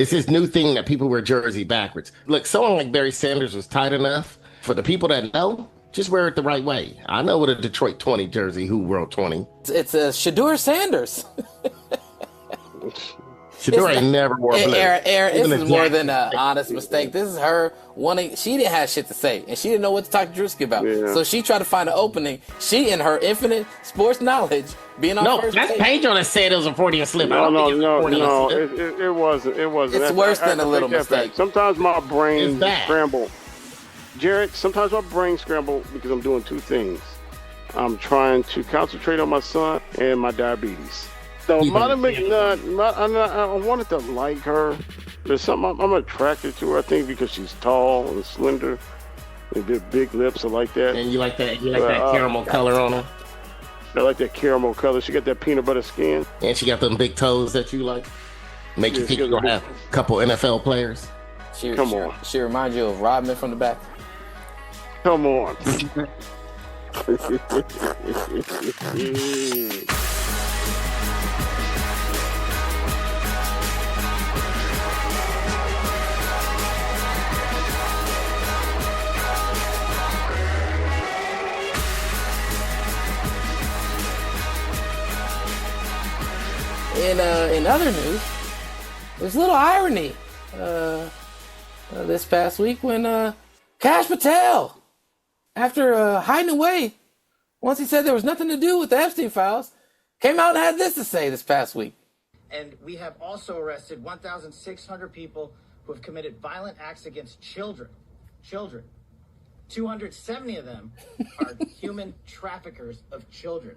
It's this new thing that people wear jersey backwards. Look, someone like Barry Sanders was tight enough. For the people that know, just wear it the right way. I know what a Detroit 20 jersey, who wrote 20. It's a Shador Sanders. Shador ain't never wore blue. Aaron, this is more than an honest mistake. This is her wanting. She didn't have shit to say, and she didn't know what to talk to Drewski about. Yeah. So she tried to find an opening. She, in her infinite sports knowledge, being on first that's take. Pedro that said it was a Freudian slip. No, it wasn't. It wasn't. It's worse than a little mistake. Sometimes my brain scramble. Jared, sometimes my brain scramble because I'm doing two things. I'm trying to concentrate on my son and my diabetes. So Mata McNutt, I wanted to like her. There's something I'm attracted to her, I think, because she's tall and slender and big lips. I like that. And you like that? You like that caramel color on her? I like that caramel color. She got that peanut butter skin. And she got them big toes that you like. Make you think you're gonna have a couple NFL players. Come on. She reminds you of Rodman from the back. Come on. In other news, there's a little irony this past week when Kash Patel, after hiding away, once he said there was nothing to do with the Epstein files, came out and had this to say this past week. And we have also arrested 1,600 people who have committed violent acts against children. 270 of them are human traffickers of children.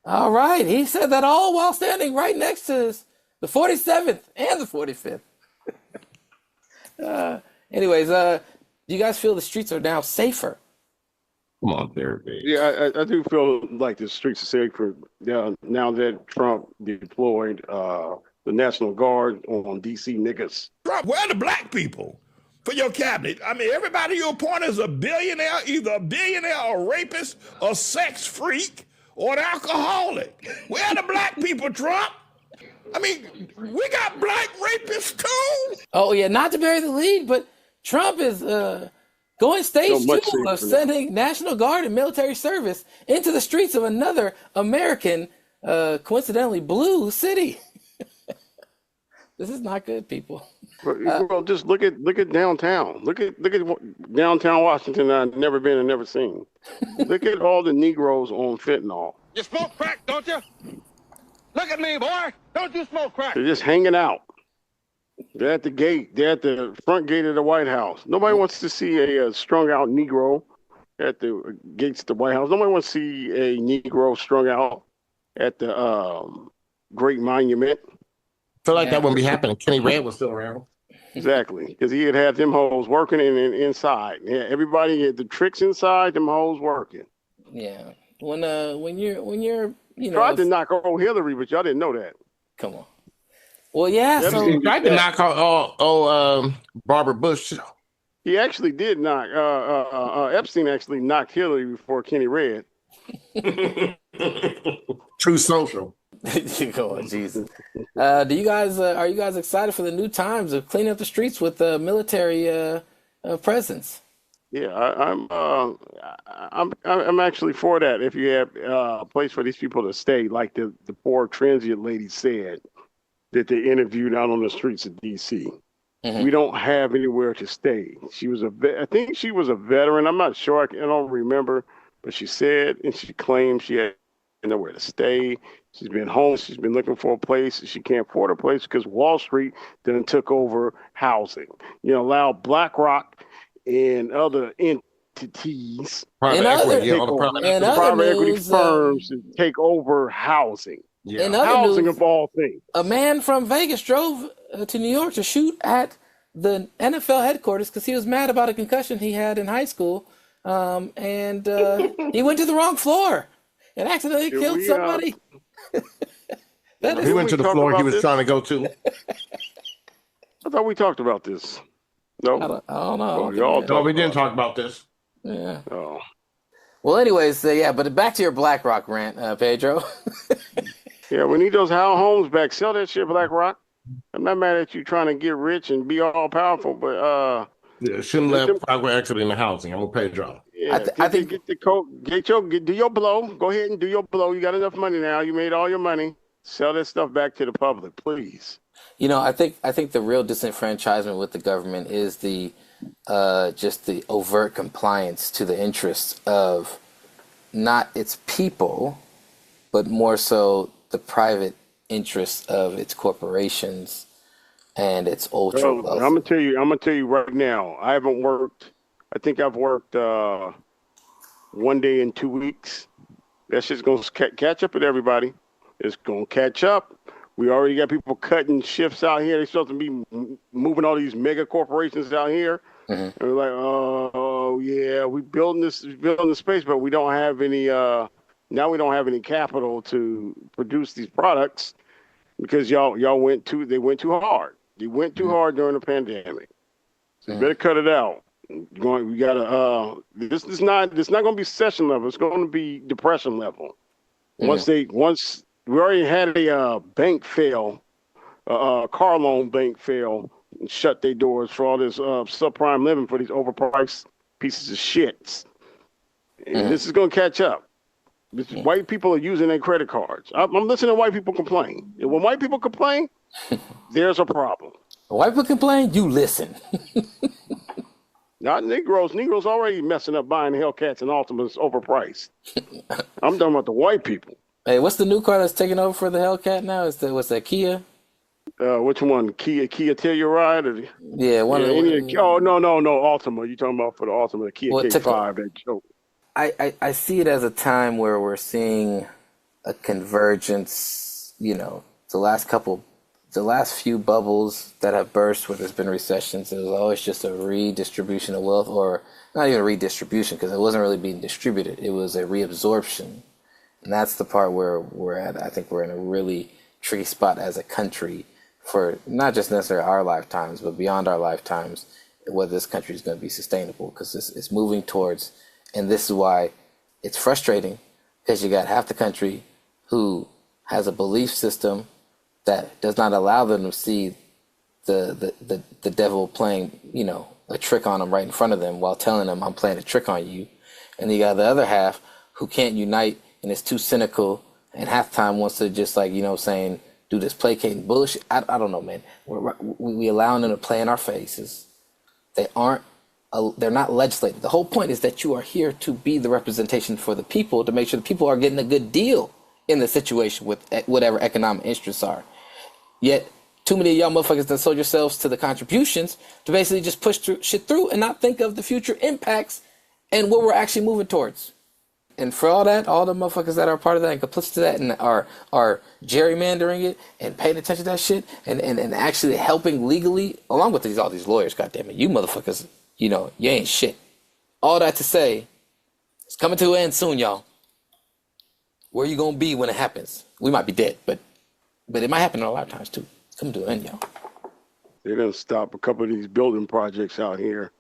All right, he said that all while standing right next to the 47th and the 45th. Anyways, do you guys feel the streets are now safer? Come on, therapy. Yeah, I do feel like the streets are safer now that Trump deployed the National Guard on DC niggas. Trump, where are the black people for your cabinet? I mean, everybody you appoint is a billionaire, either a billionaire or rapist or sex freak or an alcoholic. Where are the black people, Trump? I mean, we got black rapists too. Oh, yeah, not to bury the lead, but Trump is going stage 2 of sending National Guard and military service into the streets of another American, coincidentally blue city. This is not good, people. Well, just look at downtown. Look at downtown Washington. I've never been and never seen. Look at all the Negroes on fentanyl. You smoke crack, don't you? Look at me, boy. Don't you smoke crack? They're just hanging out. They're at the gate. They're at the front gate of the White House. Nobody wants to see a strung out Negro at the gates of the White House. Nobody wants to see a Negro strung out at the Great Monument. I feel like that wouldn't be happening. Kenny Red was still around. Exactly, because he had them hoes working inside. Yeah, everybody had the tricks inside, them hoes working. Yeah, when you're tried to knock old Hillary, but y'all didn't know that. Come on. Well, yeah. So he tried to knock out Barbara Bush. He actually did knock. Epstein actually knocked Hillary before Kenny Red. True social. Go on, Jesus. Are you guys excited for the new times of cleaning up the streets with military presence? Yeah, I'm actually for that. If you have a place for these people to stay, like the poor transient lady said that they interviewed out on the streets of DC. Mm-hmm. We don't have anywhere to stay. She was I think she was a veteran. I'm not sure. I don't remember, but she said and she claimed she had nowhere to stay. She's been homeless. She's been looking for a place. She can't afford a place because Wall Street then took over housing. Allowed BlackRock and other entities, private equity firms to take over housing. Yeah. In other housing news, of all things. A man from Vegas drove to New York to shoot at the NFL headquarters because he was mad about a concussion he had in high school, and he went to the wrong floor and accidentally killed somebody. He went to the floor he was trying to go to. I thought we talked about this. No, I don't know. No, we didn't talk about this. Yeah. Oh. Well, anyways, but back to your BlackRock rant, Pedro. Yeah, we need those homes back. Sell that shit, BlackRock. I'm not mad at you trying to get rich and be all powerful, but Yeah, shouldn't let them. let private equity in the housing. I'm gonna pay Pedro. Yeah, I think get the code, do your blow. Go ahead and do your blow. You got enough money now. You made all your money. Sell that stuff back to the public, please. I think the real disenfranchisement with the government is the just the overt compliance to the interests of not its people, but more so the private interests of its corporations and its ultra I'm wealth. gonna tell you. I'm gonna tell you right now. I haven't worked. I think I've worked 1 day in 2 weeks. That shit's gonna catch up with everybody. It's gonna catch up. We already got people cutting shifts out here. They're supposed to be moving all these mega corporations out here. And we're like, oh yeah, we building the space, but we don't have any. Now we don't have any capital to produce these products because y'all went too. They went too hard. They went too hard during the pandemic. So you better cut it out. We gotta. This is not going to be recession level. It's going to be depression level. Once we already had a bank fail, car loan bank fail, and shut their doors for all this subprime living for these overpriced pieces of shits. And this is going to catch up. White people are using their credit cards. I'm listening to white people complain. And when white people complain, there's a problem. When white people complain, you listen. Not Negroes. Negroes already messing up buying Hellcats and Ultimates overpriced. I'm talking about the white people. Hey, what's the new car that's taking over for the Hellcat now? What's that, Kia? Which one? Kia Telluride? Or, Yeah, one of the. Oh, no, Altima. You talking about for the Altima, the Kia K5 that joke. I see it as a time where we're seeing a convergence, the last few bubbles that have burst where there's been recessions, it was always just a redistribution of wealth, or not even a redistribution because it wasn't really being distributed. It was a reabsorption. And that's the part where we're at. I think we're in a really tricky spot as a country for not just necessarily our lifetimes, but beyond our lifetimes, whether this country is going to be sustainable because it's moving towards, and this is why it's frustrating because you got half the country who has a belief system that does not allow them to see the devil playing, a trick on them right in front of them while telling them I'm playing a trick on you. And you got the other half who can't unite and is too cynical and half the time wants to just do this placating bullshit. I don't know, man. We allowing them to play in our faces. They're not legislating. The whole point is that you are here to be the representation for the people to make sure the people are getting a good deal in the situation with whatever economic interests are. Yet, too many of y'all motherfuckers that sold yourselves to the contributions to basically just push shit through and not think of the future impacts and what we're actually moving towards. And for all that, all the motherfuckers that are part of that and complicit to that and are gerrymandering it and paying attention to that shit and actually helping legally, along with all these lawyers, goddammit, you motherfuckers, you ain't shit. All that to say, it's coming to an end soon, y'all. Where you gonna be when it happens? We might be dead, but it might happen in our lifetimes too. It's coming to an end, y'all. They're gonna stop a couple of these building projects out here.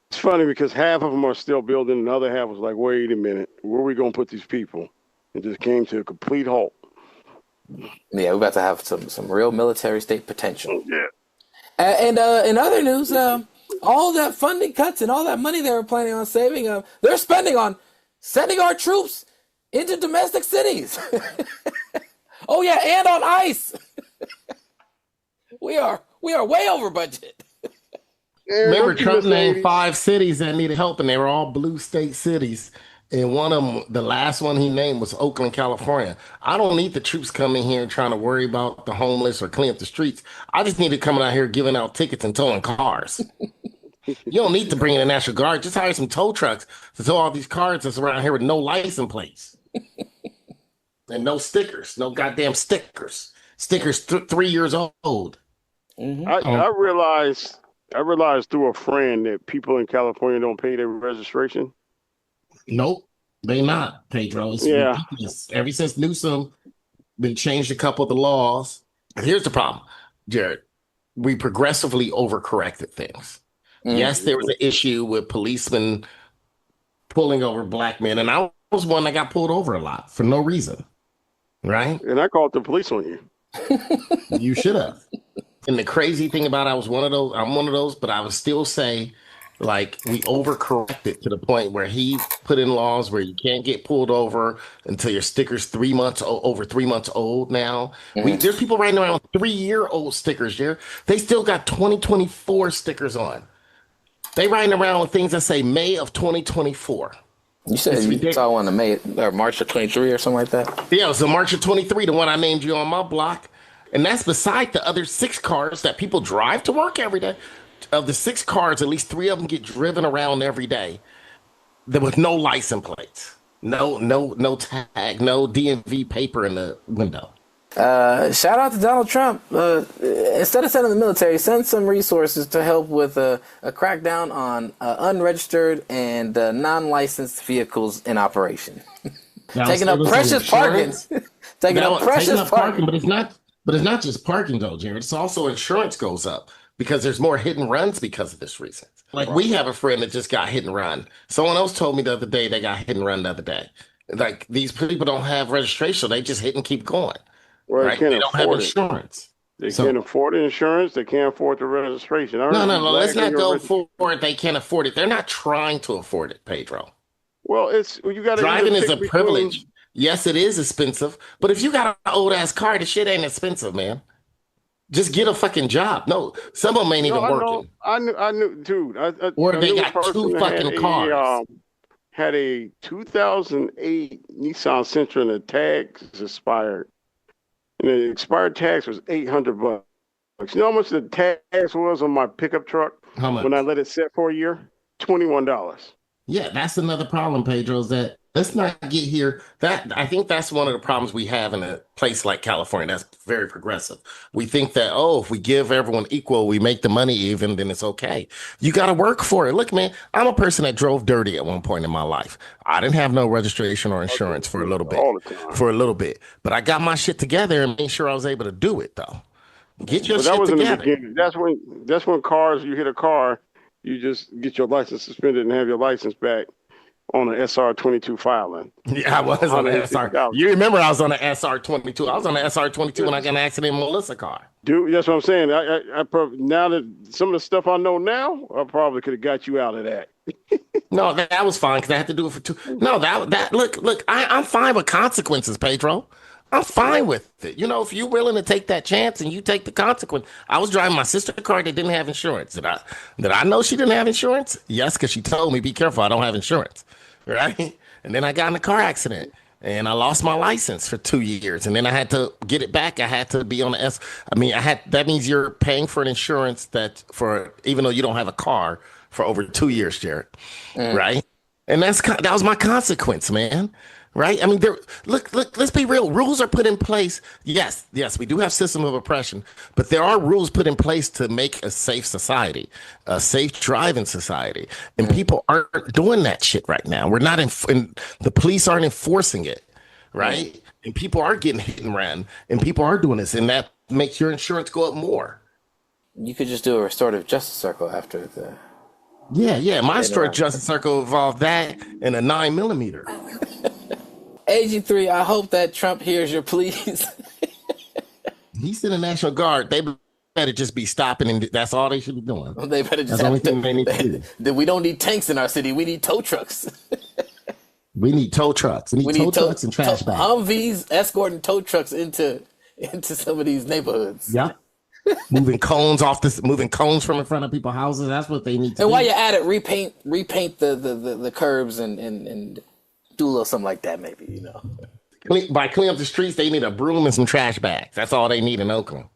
It's funny because half of them are still building, and the other half was like, wait a minute, where are we gonna put these people? It just came to a complete halt. Yeah, we're about to have some real military state potential. Yeah. And in other news, all that funding cuts and all that money they were planning on saving, they're spending on sending our troops into domestic cities. Oh yeah, and on ice. We are way over budget. Remember, Trump named 5 cities that needed help, and they were all blue state cities. And one of them, the last one he named was Oakland, California. I don't need the troops coming here and trying to worry about the homeless or clean up the streets. I just need to come out here giving out tickets and towing cars. You don't need to bring in the National Guard. Just hire some tow trucks to tow all these cars that's around here with no license plates. And no stickers, no goddamn stickers. Stickers 3 years old. Mm-hmm. I realized through a friend that people in California don't pay their registration. Nope, they not, Pedro. It's ridiculous. Ever since Newsom been changed a couple of the laws. Here's the problem, Jared. We progressively overcorrected things. Mm-hmm. Yes, there was an issue with policemen pulling over black men, and I was one that got pulled over a lot for no reason. right? And I called the police on you. You should have. And the crazy thing about it, I'm one of those, but I would still say, like, we overcorrected to the point where he put in laws where you can't get pulled over until your sticker's over 3 months old now. There's people riding around with 3-year-old stickers here. They still got 2024 stickers on. They riding around with things that say May of 2024. You said you saw one in May or March of 23 or something like that? Yeah, it was the March of 23, the one I named you on my block. And that's beside the other 6 cars that people drive to work every day. Of the 6 cars, at least 3 of them get driven around every day with no license plates, no tag, no DMV paper in the window. Shout out to Donald Trump. Instead of sending the military, send some resources to help with a crackdown on unregistered and non-licensed vehicles in operation. Taking up precious parking. Taking up precious parking. But it's not just parking though, Jared. It's also insurance goes up because there's more hit and runs because of this reason. Like we have a friend that just got hit and run. Someone else told me the other day they got hit and run the other day. Like these people don't have registration. They just hit and keep going. Well, right? They don't have insurance. They can't afford the insurance. They can't afford the registration. No. Let's not go for it. They can't afford it. They're not trying to afford it, Pedro. Well, you got driving is a privilege. Yes, it is expensive. But if you got an old ass car, the shit ain't expensive, man. Just get a fucking job. No, some of them ain't even working. I knew, dude. Or they got 2 fucking cars. Had a 2008 Nissan Sentra and the tags expired. And the expired tax was $800. You know how much the tax was on my pickup truck? How much? When I let it sit for a year? $21. Yeah, that's another problem, Pedro, is that let's not get here. I think that's one of the problems we have in a place like California. That's very progressive. We think that, if we give everyone equal, we make the money even, then it's okay. You got to work for it. Look, man, I'm a person that drove dirty at one point in my life. I didn't have no registration or insurance for a little bit. But I got my shit together and made sure I was able to do it, though. Get your shit together. In the beginning. That's when cars, you hit a car, you just get your license suspended and have your license back. On an SR22 filing. Yeah, I was on the SR. You remember I was on the SR22. I was on the SR22 when I got an accident in Melissa car. Dude, that's what I'm saying. I now that some of the stuff I know now, I probably could have got you out of that. No, that was fine because I had to do it for 2. No, look, I'm fine with consequences, Pedro. I'm fine with it. You know, if you're willing to take that chance and you take the consequence. I was driving my sister's car that didn't have insurance. Did I know she didn't have insurance? Yes, because she told me, be careful, I don't have insurance. Right? And then I got in a car accident and I lost my license for 2 years. And then I had to get it back. I had to be on the that means you're paying for an insurance even though you don't have a car for over 2 years, Jared. Right? And that was my consequence, man. Right? I mean, look, let's be real. Rules are put in place. Yes, we do have system of oppression, but there are rules put in place to make a safe society, a safe driving society. And people aren't doing that shit right now. We're not the police aren't enforcing it, right? And people are getting hit and ran, and people are doing this, and that makes your insurance go up more. You could just do a restorative justice circle after the... Yeah. My restorative justice circle involved that and a 9mm. AG3, I hope that Trump hears your pleas. He's in the National Guard. They better just be stopping, and that's all they should be doing. They better just that's the only thing they need to do. We don't need tanks in our city. We need tow trucks. We need tow trucks. We need tow trucks and trash bags. Humvees escorting tow trucks into some of these neighborhoods. Yeah. moving cones from in front of people's houses. That's what they need to do. And while you're at it, repaint the curbs and do a little something like that, maybe, you know. By cleaning up the streets, they need a broom and some trash bags. That's all they need in Oakland.